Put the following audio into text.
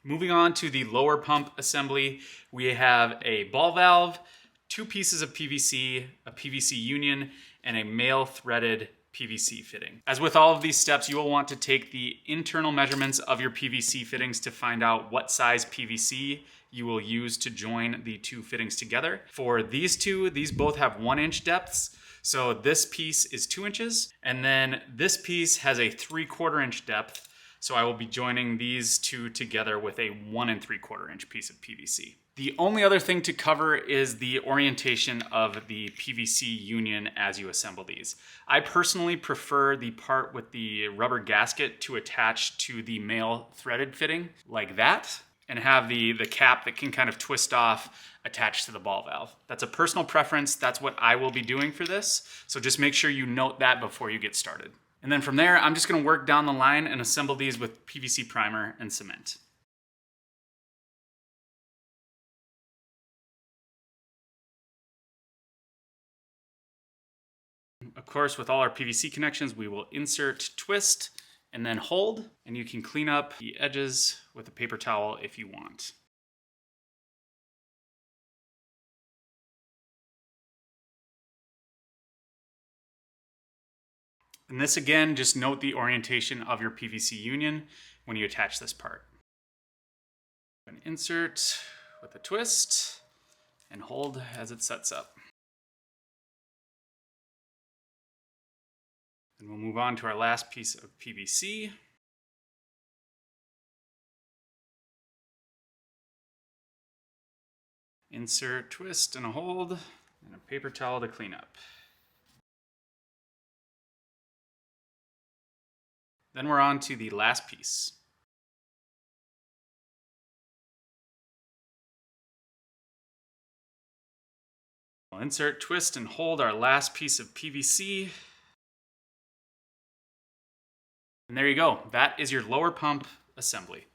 Moving on to the lower pump assembly, we have a ball valve, 2 pieces of PVC, a PVC union, and a male threaded PVC fitting. As with all of these steps, you will want to take the internal measurements of your PVC fittings to find out what size PVC you will use to join the 2 fittings together. For these two, these both have 1-inch depths. So this piece is 2 inches, and then this piece has a 3/4 inch depth. So I will be joining these 2 together with a 1 3/4 inch piece of PVC. The only other thing to cover is the orientation of the PVC union as you assemble these. I personally prefer the part with the rubber gasket to attach to the male threaded fitting like that, and have the cap that can kind of twist off attached to the ball valve. That's a personal preference. That's what I will be doing for this. So just make sure you note that before you get started. And then from there, I'm just gonna work down the line and assemble these with PVC primer and cement. Of course, with all our PVC connections, we will insert, twist, and then hold, and you can clean up the edges with a paper towel if you want. And this again, just note the orientation of your PVC union when you attach this part. An insert with a twist and hold as it sets up. And we'll move on to our last piece of PVC. Insert, twist, and a hold, and a paper towel to clean up. Then we're on to the last piece. We'll insert, twist, and hold our last piece of PVC. And there you go. That is your lower pump assembly.